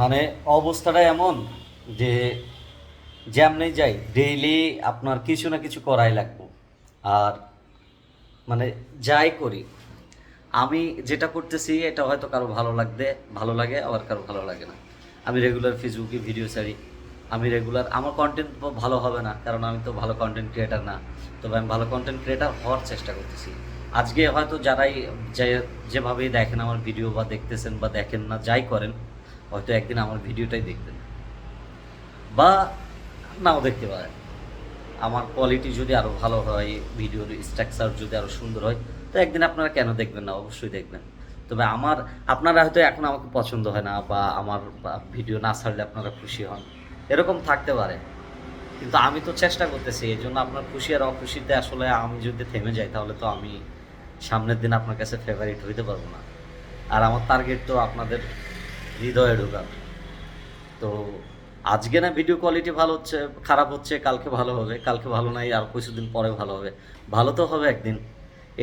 মানে অবস্থাটা এমন যে যেমনি যাই ডেইলি আপনার কিছু না কিছু করাই লাগবে। আর মানে যাই করি আমি যেটা করতেছি এটা হয়তো কারো ভালো লাগে, আবার কারো ভালো লাগে না। আমি রেগুলার ফেসবুকে ভিডিও ছাড়ি, আমি রেগুলার আমার কন্টেন্ট ভালো হবে না, কারণ আমি তো ভালো কন্টেন্ট ক্রিয়েটার না। তবে আমি ভালো কন্টেন্ট ক্রিয়েটার হওয়ার চেষ্টা করতেছি। আজকে হয়তো যারাই যেভাবেই দেখেন আমার ভিডিও, বা দেখতেছেন বা দেখেন না, যাই করেন, হয়তো একদিন আমার ভিডিওটাই দেখবেন বা নাও দেখতে পারেন। আমার কোয়ালিটি যদি আরও ভালো হয়, ভিডিওর স্ট্রাকচার যদি আরও সুন্দর হয়, তো একদিন আপনারা কেন দেখবেন না, অবশ্যই দেখবেন। তবে আপনারা হয়তো এখন আমাকে পছন্দ হয় না, বা আমার ভিডিও না ছাড়লে আপনারা খুশি হন, এরকম থাকতে পারে। কিন্তু আমি তো চেষ্টা করতেছি, এই জন্য আপনার খুশি আর অখুশিতে আসলে আমি যদি থেমে যাই, তাহলে তো আমি সামনের দিন আপনার কাছে ফেভারিট হইতে পারবো না। আর আমার টার্গেট তো আপনাদের হৃদয়ে ঢোকা। তো আজকে না ভিডিও কোয়ালিটি ভালো হচ্ছে, খারাপ হচ্ছে, কালকে ভালো হবে, কালকে ভালো নাই আর কিছুদিন পরে ভালো হবে, ভালো তো হবে একদিন,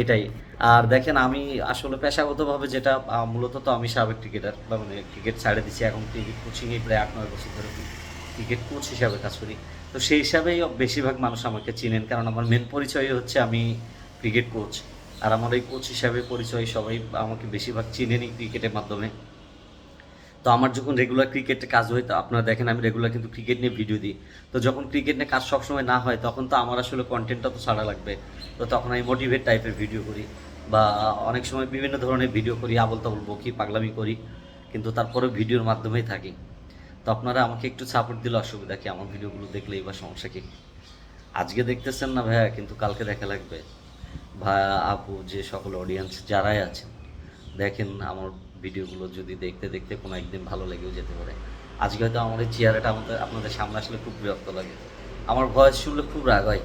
এটাই। আর দেখেন আমি আসলে পেশাগতভাবে যেটা মূলত তো আমি সাবেক ক্রিকেটার, বা মানে ক্রিকেট ছাড়ে দিচ্ছি, এখন ক্রিকেট কোচিংয়ে প্রায় 8-9 বছর ধরে ক্রিকেট কোচ হিসাবে কাজ করি। তো সেই হিসাবেই বেশিরভাগ মানুষ আমাকে চিনেন, কারণ আমার মেন পরিচয় হচ্ছে আমি ক্রিকেট কোচ। আর আমার এই কোচ হিসাবে পরিচয় সবাই আমাকে বেশিরভাগ চিনেনই ক্রিকেটের মাধ্যমে। তো আমার যখন রেগুলার ক্রিকেটে কাজ হয়, তো আপনারা দেখেন আমি রেগুলার কিন্তু ক্রিকেট নিয়ে ভিডিও দিই। তো যখন ক্রিকেট নিয়ে কাজ সবসময় না হয়, তখন তো আমার আসলে কন্টেন্টটা তো ছাড়া লাগবে। তো তখন আমি মোটিভেট টাইপের ভিডিও করি, বা অনেক সময় বিভিন্ন ধরনের ভিডিও করি, আবোল তাবোল বকি, পাগলামি করি, কিন্তু তারপরে ভিডিওর মাধ্যমেই থাকি। তো আপনারা আমাকে একটু সাপোর্ট দিলে অসুবিধা কি? আমার ভিডিওগুলো দেখলেই বা সমস্যা কি? আজকে দেখতেছেন না ভাইয়া, কিন্তু কালকে দেখা লাগবে। ভাইয়া, আপু, যে সকল অডিয়েন্স যারাই আছেন, দেখেন আমার ভিডিওগুলো যদি দেখতে দেখতে কোনো একদিন ভালো লেগেও যেতে পারে। আজকে হয়তো আমার এই চেহারাটা আপনাদের সামনে আসলে খুব বিরক্ত লাগে, আমার ভয়েস শুনলে খুব রাগ হয়,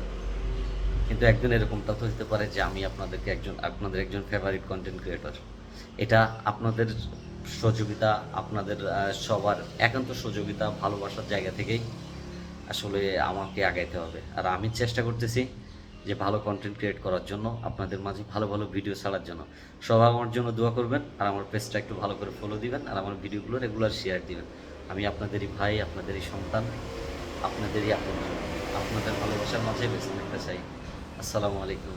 কিন্তু একদিন এরকমটা তো হতে পারে যে আমি আপনাদের একজন ফেভারিট কন্টেন্ট ক্রিয়েটর। এটা আপনাদের সহযোগিতা, আপনাদের সবার একান্ত সহযোগিতা, ভালোবাসার জায়গা থেকেই আসলে আমাকে আগাইতে হবে। আর আমি চেষ্টা করতেছি যে ভালো কন্টেন্ট ক্রিয়েট করার জন্য, আপনাদের মাঝে ভালো ভালো ভিডিও ছাড়ার জন্য। সবাই আমার জন্য দোয়া করবেন, আর আমার পেজটা একটু ভালো করে ফলো দিবেন, আর আমার ভিডিওগুলো রেগুলার শেয়ার দিবেন। আমি আপনাদেরই ভাই, আপনাদেরই সন্তান, আপনাদেরই আপন। আপনাদের ভালোবাসার মাঝে বেঁচে থাকতে চাই। আসসালামু আলাইকুম।